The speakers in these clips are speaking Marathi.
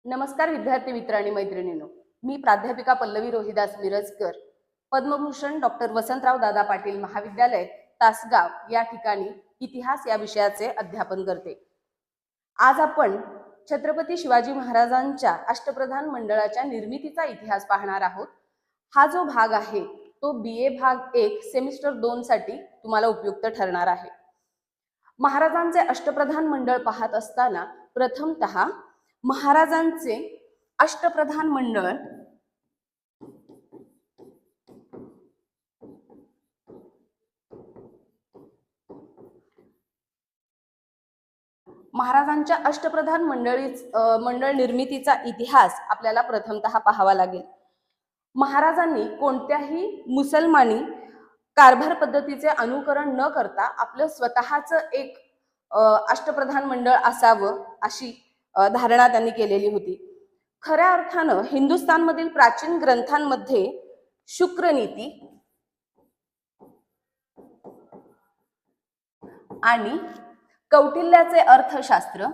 नमस्कार विद्यार्थी मित्र आणि मैत्रिणींनो, मी प्राध्यापिका पल्लवी रोहिदास मिरजकर, पद्मभूषण डॉक्टर वसंतराव दादा पाटील महाविद्यालय तासगाव या ठिकाणी इतिहास या विषयाचे अध्यापन करते। आज आपण छत्रपती शिवाजी महाराजांच्या अष्टप्रधान मंडळाच्या निर्मितीचा इतिहास पाहणार आहोत। हा जो भाग आहे तो BA भाग 1 सेमिस्टर 2 साठी तुम्हाला उपयुक्त ठरणार आहे। महाराजांचे अष्टप्रधान मंडळ पाहत असताना प्रथमतः महाराजांचे अष्टप्रधान मंडळ महाराजांच्या अष्टप्रधान मंडळ निर्मितीचा इतिहास आपल्याला प्रथमतः पाहावा लागेल। महाराजांनी कोणत्याही मुसलमानी कारभार पद्धतीचे अनुकरण न करता आपलं स्वतःचं एक अष्टप्रधान मंडळ असावं अशी धारणा त्यांनी केलेली होती। खऱ्या अर्थानं हिंदुस्थानमधील प्राचीन ग्रंथांमध्ये शुक्रनीती आणि कौटिल्याचे अर्थशास्त्र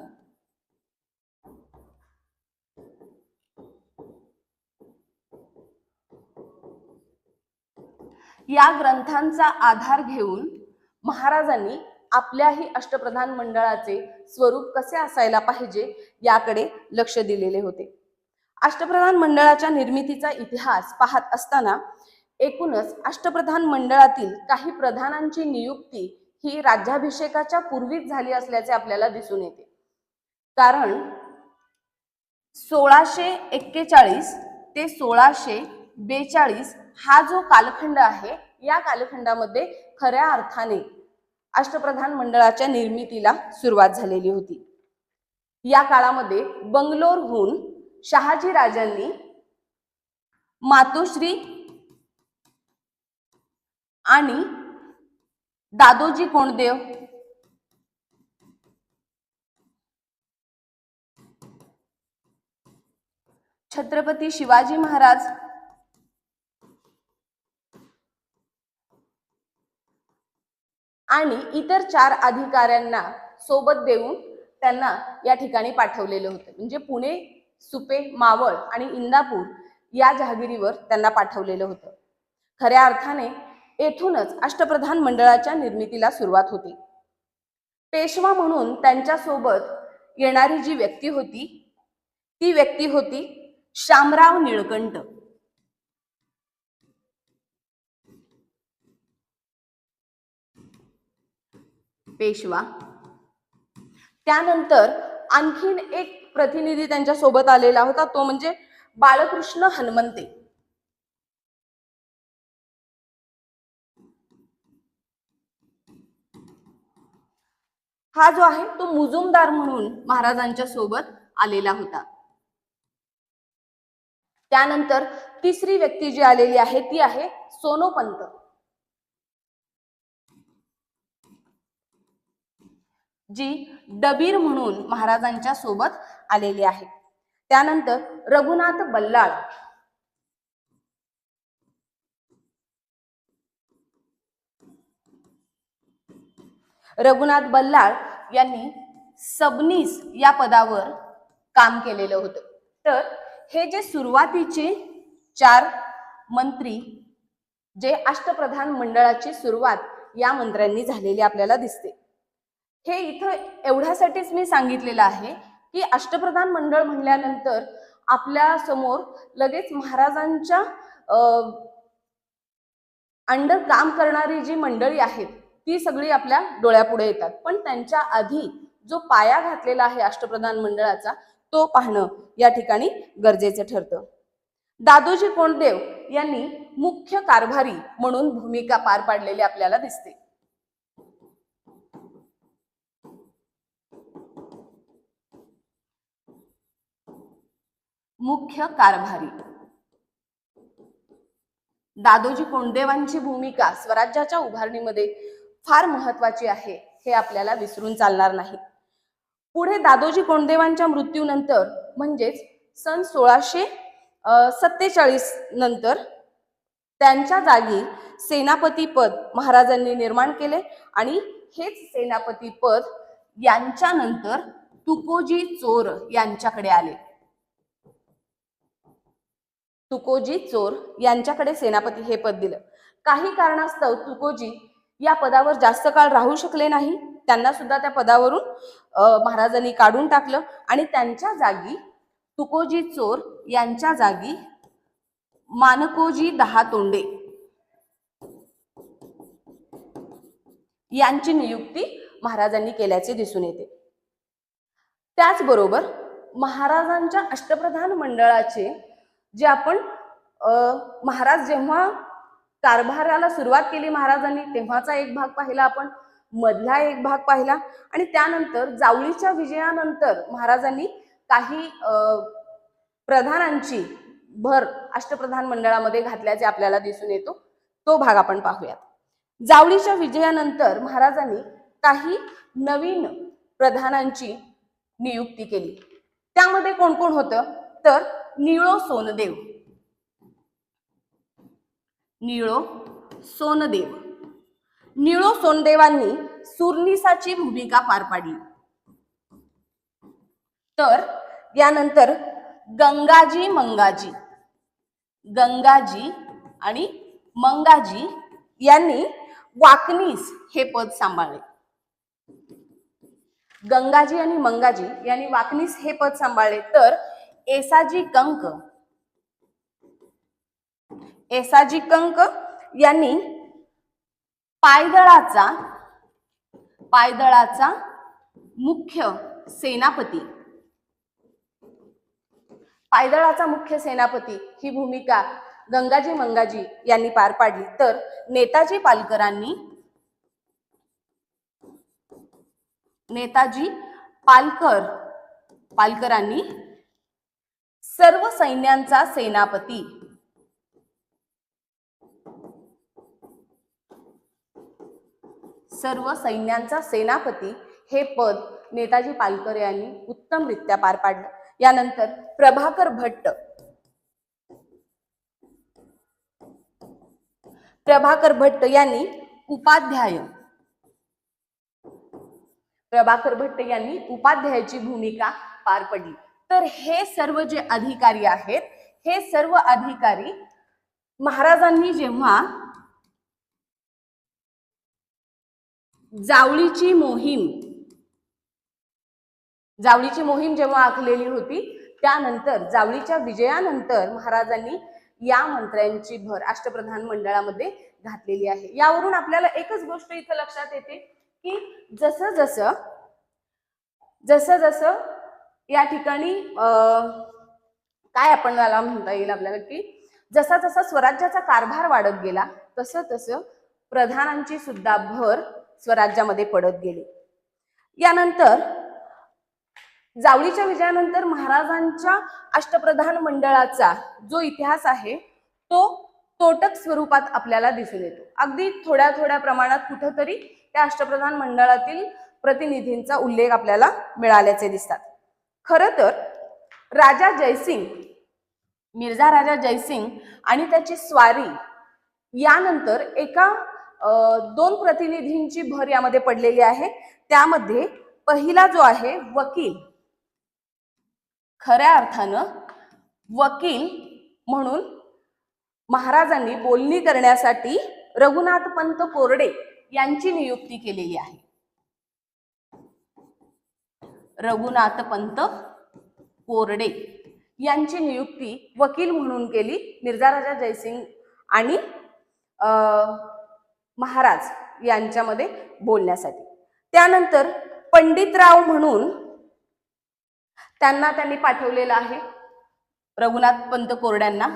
या ग्रंथांचा आधार घेऊन महाराजांनी आपल्याही अष्टप्रधान मंडळाचे स्वरूप कसे असायला पाहिजे याकडे लक्ष दिलेले होते। अष्टप्रधान मंडळाच्या निर्मितीचा इतिहास पाहत असताना एकूणच अष्टप्रधान मंडळातील काही प्रधानांची नियुक्ती ही राज्याभिषेकाच्या पूर्वीच झाली असल्याचे आपल्याला दिसून येते। कारण 1641 ते 1642 हा जो कालखंड आहे या कालखंडामध्ये खऱ्या अर्थाने अष्टप्रधान मंडळाच्या निर्मितीला सुरुवात झालेली होती। या काळामध्ये बंगलोरहून शहाजी राजांनी मातोश्री आणि दादोजी कोंडदेव छत्रपती शिवाजी महाराज आणि इतर 4 अधिकाऱ्यांना सोबत देऊन त्यांना या ठिकाणी पाठवलेले होते। म्हणजे पुणे, सुपे, मावळ आणि इंदापूर या जहागिरीवर त्यांना पाठवलेलं होतं। खऱ्या अर्थाने येथूनच अष्टप्रधान मंडळाच्या निर्मितीला सुरुवात होती। पेशवा म्हणून त्यांच्या सोबत येणारी जी व्यक्ती होती ती व्यक्ती होती शामराव निळकंठ। पेशवा त्यानंतर आणखीन एक प्रतिनिधी त्यांच्या सोबत आलेला होता, तो म्हणजे बाळकृष्ण हनुमंते। हा जो आहे तो मुजुमदार म्हणून महाराजांच्या सोबत आलेला होता। त्यानंतर तिसरी व्यक्ती जी आलेली आहे ती आहे सोनोपंत, जी डबीर म्हणून महाराजांच्या सोबत आलेली आहे। त्यानंतर रघुनाथ बल्लाळ, रघुनाथ बल्लाळ यांनी सबनीस या पदावर काम केलेलं होतं। तर हे जे सुरुवातीचे 4 मंत्री जे अष्टप्रधान मंडळाची सुरुवात या मंत्र्यांनी झालेली आपल्याला दिसते। हे इथं एवढ्यासाठीच मी सांगितलेलं आहे की अष्टप्रधान मंडळ म्हणल्यानंतर आपल्या समोर लगेच महाराजांच्या अंडर काम करणारी जी मंडळी आहेत ती सगळी आपल्या डोळ्यापुढे येतात, पण त्यांच्या आधी जो पाया घातलेला आहे अष्टप्रधान मंडळाचा तो पाहणं या ठिकाणी गरजेचं ठरतं। दादोजी कोंडदेव यांनी मुख्य कारभारी म्हणून भूमिका पार पाडलेली आपल्याला दिसते। मुख्य कारभारी दादोजी कोंडदेवांची भूमिका स्वराज्याच्या उभारणीमध्ये फार महत्त्वाची आहे, हे आपल्याला विसरून चालणार नाही। पुढे दादोजी कोंडदेवांच्या मृत्यूनंतर म्हणजेच सन 1647 नंतर त्यांच्या जागी सेनापती पद महाराजांनी निर्माण केले आणि हेच सेनापती पद यांच्यानंतर तुकोजी चोर यांच्याकडे आले। तुकोजी चोर यांच्याकडे सेनापती हे पद दिलं. काही कारणास्तव तुकोजी या पदावर जास्त काळ राहू शकले नाही. त्यांना सुद्धा त्या पदावरून महाराजांनी काढून टाकलं आणि त्यांच्या जागी तुकोजी चोर यांच्या जागी मानकोजी दहातोंडे यांची नियुक्ती महाराजांनी केल्याचे दिसून येते. त्याचबरोबर महाराजांच्या अष्टप्रधान मंडळाचे जे आपण महाराज जेव्हा कारभाराला सुरुवात केली महाराजांनी तेव्हाचा एक भाग पाहिला आपण, मधला एक भाग पाहिला आणि त्यानंतर जावळीच्या विजयानंतर महाराजांनी काही प्रधानांची भर अष्टप्रधान मंडळामध्ये घातल्याचे आपल्याला दिसून येतो. तो भाग आपण पाहूयात. जावळीच्या विजयानंतर महाराजांनी काही नवीन प्रधानांची नियुक्ती केली. त्यामध्ये कोण कोण होतं तर निळो सोनदेव, निळो सोनदेव, निळो सोनदेवांनी सुरनिसाची भूमिका पार पाडली. तर यानंतर गंगाजी मंगाजी, गंगाजी आणि मंगाजी यांनी वाकनीस हे पद सांभाळले. गंगाजी आणि मंगाजी यांनी वाकनीस हे पद सांभाळले. तर एसाजी कंक, एसाजी कंक यांनी पायदळाचा मुख्य सेनापती, पायदळाचा मुख्य सेनापती ही भूमिका गंगाजी मंगाजी यांनी पार पाडली. तर नेताजी पालकरांनी, नेताजी पालकरांनी सर्व सैन्यांचा सेनापती, सर्व सैन्यांचा सेनापती हे पद नेताजी पालकर यांनी उत्तमरित्या पार पाडलं. यानंतर प्रभाकर भट्ट, प्रभाकर भट्ट यांनी उपाध्याय, प्रभाकर भट्ट यांनी उपाध्यायाची भूमिका पार पडली. तर हे सर्व जे अधिकारी आहेत हे सर्व अधिकारी महाराजांनी जेव्हा जावळीची मोहीम जेव्हा आखलेली होती त्यानंतर जावळीच्या विजयानंतर महाराजांनी या मंत्र्यांची भर अष्टप्रधान मंडळामध्ये घातलेली आहे. यावरून आपल्याला एकच गोष्ट इथं लक्षात येते की जसं जसं या ठिकाणी काय आपण याला म्हणता येईल आपल्याला की जसा जसा स्वराज्याचा कारभार वाढत गेला तसं तसं प्रधानांची सुद्धा भर स्वराज्यामध्ये पडत गेली. यानंतर जावळीच्या विजयानंतर महाराजांच्या अष्टप्रधान मंडळाचा जो इतिहास आहे तो तोटक स्वरूपात आपल्याला दिसून येतो. अगदी थोड्या थोड्या प्रमाणात कुठेतरी त्या अष्टप्रधान मंडळातील प्रतिनिधींचा उल्लेख आपल्याला मिळाल्याचे दिसतात. खरं तर राजा जयसिंग, मिर्झा राजा जयसिंग आणि त्याची स्वारी यानंतर एका दोन प्रतिनिधींची भर यामध्ये पडलेली आहे. त्यामध्ये पहिला जो आहे वकील, खऱ्या अर्थानं वकील म्हणून महाराजांनी बोलणी करण्यासाठी रघुनाथपंत कोरडे यांची नियुक्ती केलेली आहे. रघुनाथपंत कोरडे यांची नियुक्ती वकील म्हणून केली मिर्झा राजा जयसिंग आणि महाराज यांच्यामध्ये बोलण्यासाठी. त्यानंतर पंडितराव म्हणून त्यांनी पाठवलेलं आहे. रघुनाथपंत कोरड्यांना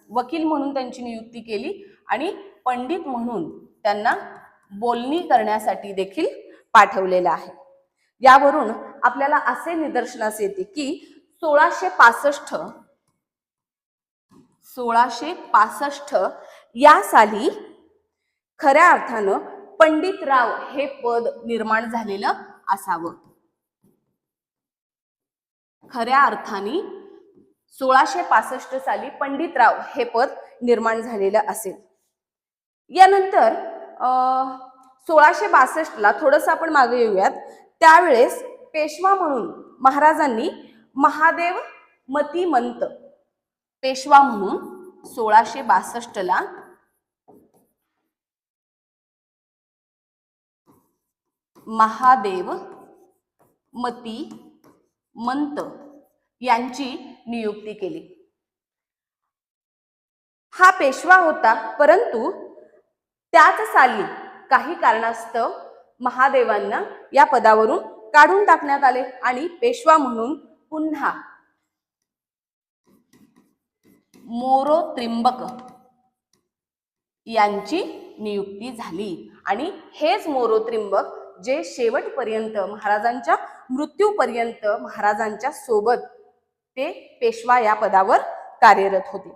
वकील म्हणून त्यांची नियुक्ती केली आणि पंडित म्हणून त्यांना बोलणी करण्यासाठी देखील पाठवलेलं आहे. यावरून आपल्याला असे निदर्शनास येते की 1665 या साली खऱ्या अर्थानं पंडितराव हे पद निर्माण झालेलं असावं. खऱ्या अर्थाने 1665 साली पंडितराव हे पद निर्माण झालेलं असेल. यानंतर 1662 ला थोडंसं आपण मागे येऊयात. त्यावेळेस पेशवा म्हणून महाराजांनी महादेव मतिमंत, पेशवा म्हणून 1662 महादेव मती मंत यांची नियुक्ती केली. हा पेशवा होता, परंतु त्याच साली काही कारणास्तव महादेवांना या पदावरून काढून टाकण्यात आले आणि पेशवा म्हणून पुन्हा मोरो त्रिंबक यांची नियुक्ती झाली. आणि हेच मोरो त्रिंबक जे शेवटपर्यंत महाराजांच्या मृत्यूपर्यंत महाराजांच्या सोबत ते पेशवा या पदावर कार्यरत होते.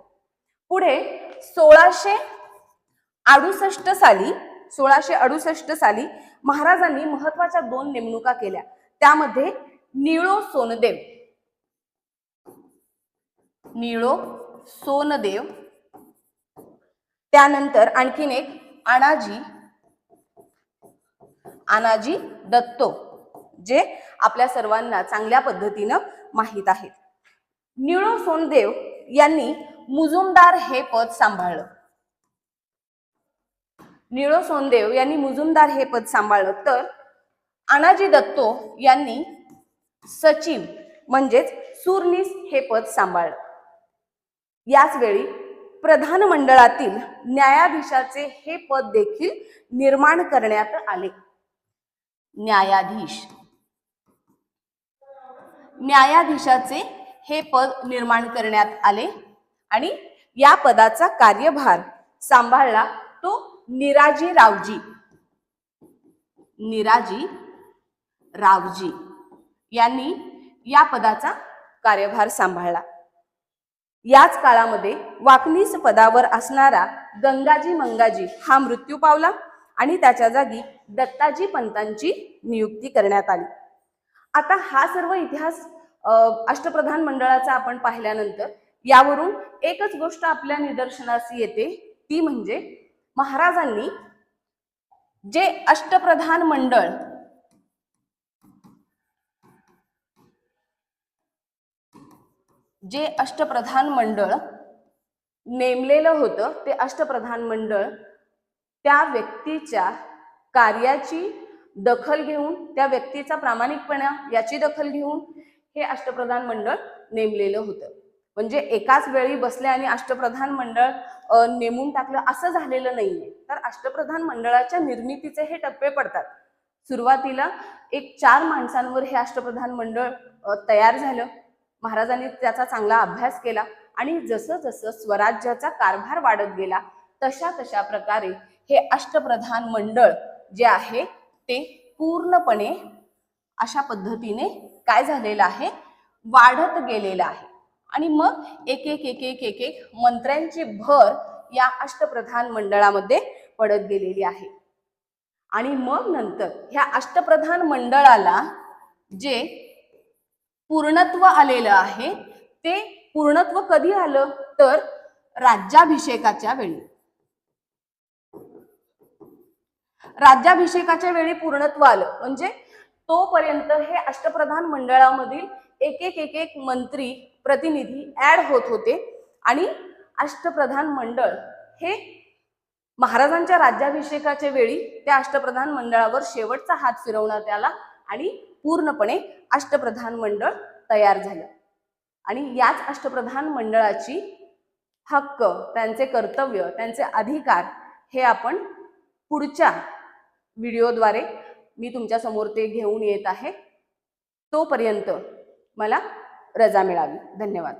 पुढे 1668 साली महाराजांनी महत्वाच्या 2 नेमणुका केल्या. त्यामध्ये निळो सोनदेव, त्यानंतर आणखीन एक आनाजी दत्तो, जे आपल्या सर्वांना चांगल्या पद्धतीनं माहीत आहेत. निळो सोनदेव यांनी मुजुमदार हे पद सांभाळलं. तर आनाजी दत्तो यांनी सचिव म्हणजेच सूरनीस हे पद सांभाळलं. याच वेळी प्रधान मंडळातील न्यायाधीशाचे हे पद देखील निर्माण करण्यात आले. न्यायाधीशाचे हे पद निर्माण करण्यात आले आणि या पदाचा कार्यभार सांभाळला तो निराजी रावजी यांनी या पदाचा कार्यभार सांभाळला. याच काळामध्ये वाकनीस पदावर असणारा गंगाजी मंगाजी हा मृत्यू पावला आणि त्याच्या जागी दत्ताजी पंतांची नियुक्ती करण्यात आली. आता हा सर्व इतिहास अष्टप्रधान मंडळाचा आपण पाहिल्यानंतर यावरून एकच गोष्ट आपल्या निदर्शनास येते, ती म्हणजे महाराजांनी जे अष्टप्रधान मंडळ नेमलेलं होतं, ते अष्टप्रधान मंडळ त्या व्यक्तीच्या कार्याची दखल घेऊन, त्या व्यक्तीचा प्रामाणिकपणा याची दखल घेऊन हे अष्टप्रधान मंडळ नेमलेलं होतं. म्हणजे एकाच वेळी बसले आणि अष्टप्रधान मंडळ नेमून टाकलं असं झालेलं नाहीये. तर अष्टप्रधान मंडळाच्या निर्मितीचे हे टप्पे पडतात. सुरुवातीला एक 4 माणसांवर हे अष्टप्रधान मंडळ तयार झालं. महाराजांनी त्याचा चांगला अभ्यास केला आणि जसं जसं स्वराज्याचा कारभार वाढत गेला तशा प्रकारे हे अष्टप्रधान मंडळ जे आहे ते पूर्णपणे अशा पद्धतीने काय झालेलं आहे, वाढत गेलेलं आहे. आणि मग एक मंत्र्यांची भर या अष्टप्रधान मंडळामध्ये पडत गेलेली आहे. आणि मग नंतर ह्या अष्टप्रधान मंडळाला जे पूर्णत्व आलेलं आहे ते पूर्णत्व कधी आलं, तर राज्याभिषेकाच्या वेळी पूर्णत्व आलं. म्हणजे तोपर्यंत हे अष्टप्रधान मंडळामधील एक मंत्री प्रतिनिधी ऍड होत होते आणि अष्टप्रधान मंडळ हे महाराजांच्या राज्याभिषेकाच्या वेळी त्या अष्टप्रधान मंडळावर शेवटचा हात फिरवण्यात आला आणि पूर्णपणे अष्टप्रधान मंडळ तयार झालं. आणि याच अष्टप्रधान मंडळाची हक्क, त्यांचे कर्तव्य, त्यांचे अधिकार हे आपण पुढच्या व्हिडिओद्वारे मी तुमच्या समोर ते घेऊन येत आहे. तोपर्यंत मला रजा मिळावी. धन्यवाद.